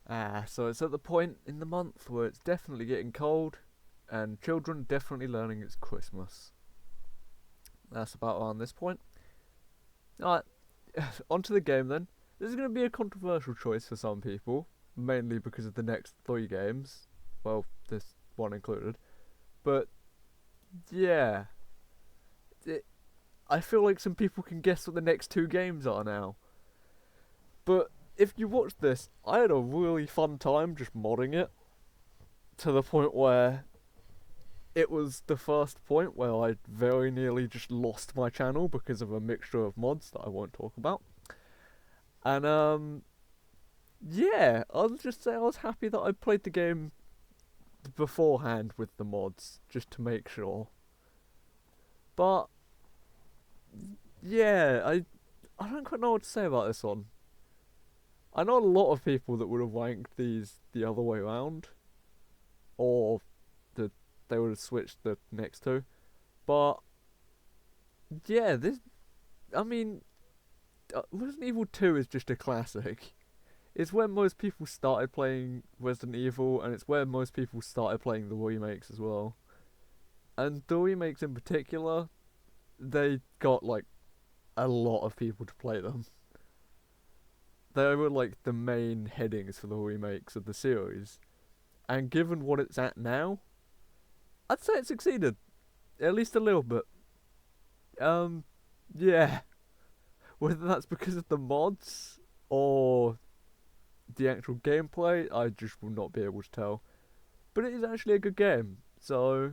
So it's at the point in the month where it's definitely getting cold, and children definitely learning it's Christmas. That's about around this point. Alright, onto the game then. This is going to be a controversial choice for some people, mainly because of the next three games. Well, this one included. But, yeah. It, I feel like some people can guess what the next two games are now. But if you watch this, I had a really fun time just modding it to the point where it was the first point where I very nearly just lost my channel because of a mixture of mods that I won't talk about. And yeah, I'll just say I was happy that I played the game beforehand with the mods just to make sure. But yeah, I don't quite know what to say about this one. I know a lot of people that would have ranked these the other way around, or the they would have switched the next two. But yeah, this I mean, Resident Evil 2 is just a classic. It's where most people started playing Resident Evil, and it's where most people started playing the remakes as well. And the remakes in particular, they got like a lot of people to play them. They were like the main headings for the remakes of the series. And given what it's at now, I'd say it succeeded. At least a little bit. Um, yeah. Whether that's because of the mods or the actual gameplay, I just will not be able to tell. But it is actually a good game, so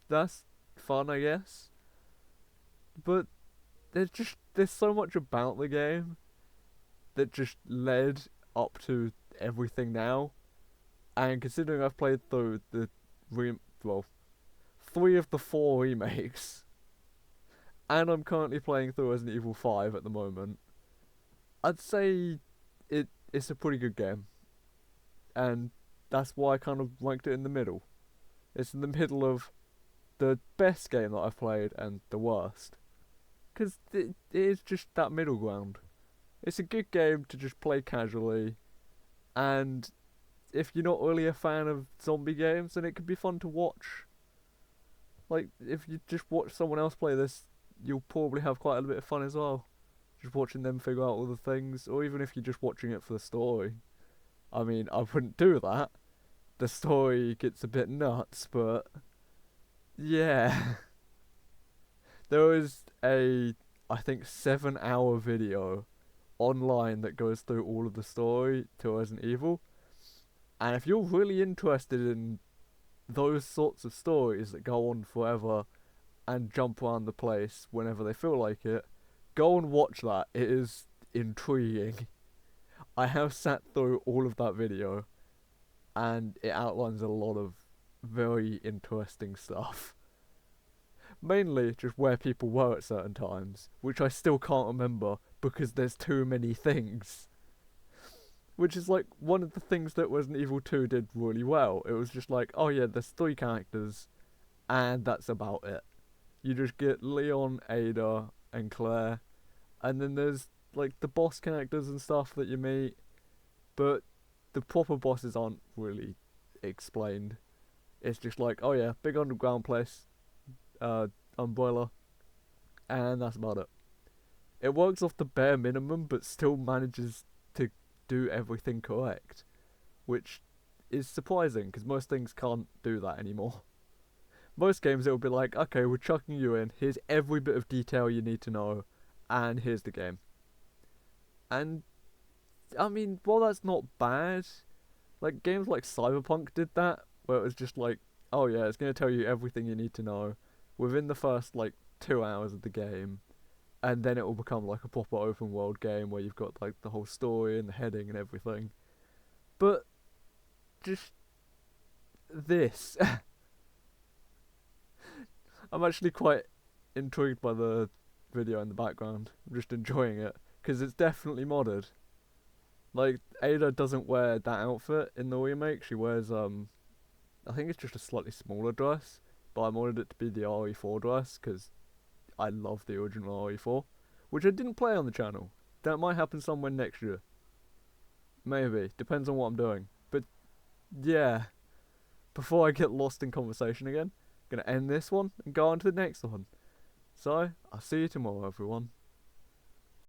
that's fun, I guess. But there's so much about the game that just led up to everything now. And considering I've played through the well, three of the four remakes, and I'm currently playing through Resident Evil 5 at the moment, I'd say it's a pretty good game. And that's why I kind of ranked it in the middle. It's in the middle of the best game that I've played and the worst. Because it is just that middle ground. It's a good game to just play casually, and if you're not really a fan of zombie games, then it could be fun to watch. Like, if you just watch someone else play this, you'll probably have quite a bit of fun as well. Just watching them figure out all the things, or even if you're just watching it for the story. I mean, I wouldn't do that. The story gets a bit nuts, but yeah. There was I think, 7 hour video online that goes through all of the story to Resident Evil. And if you're really interested in those sorts of stories that go on forever and jump around the place whenever they feel like it, go and watch that. It is intriguing. I have sat through all of that video, and it outlines a lot of very interesting stuff. Mainly just where people were at certain times, which I still can't remember because there's too many things. Which is like one of the things that Resident Evil 2 did really well. It was just like, oh yeah, there's three characters, and that's about it. You just get Leon, Ada, and Claire, and then there's like the boss characters and stuff that you meet, but the proper bosses aren't really explained. It's just like, oh yeah, big underground place, umbrella, and that's about it. It works off the bare minimum, but still manages to do everything correct, which is surprising because most things can't do that anymore. Most games it will be like, okay, we're chucking you in, here's every bit of detail you need to know, and here's the game. And I mean, while that's not bad, like games like Cyberpunk did that, where it was just like, oh yeah, it's gonna tell you everything you need to know within the first like 2 hours of the game, and then it will become like a proper open world game where you've got like the whole story and the heading and everything. But just this, I'm actually quite intrigued by the video in the background. I'm just enjoying it because it's definitely modded. Like Ada doesn't wear that outfit in the remake. She wears I think it's just a slightly smaller dress, but I wanted it to be the RE4 dress because I love the original RE4, which I didn't play on the channel. That might happen somewhere next year. Maybe. Depends on what I'm doing. But yeah, before I get lost in conversation again, gonna end this one and go on to the next one. So, I'll see you tomorrow, everyone.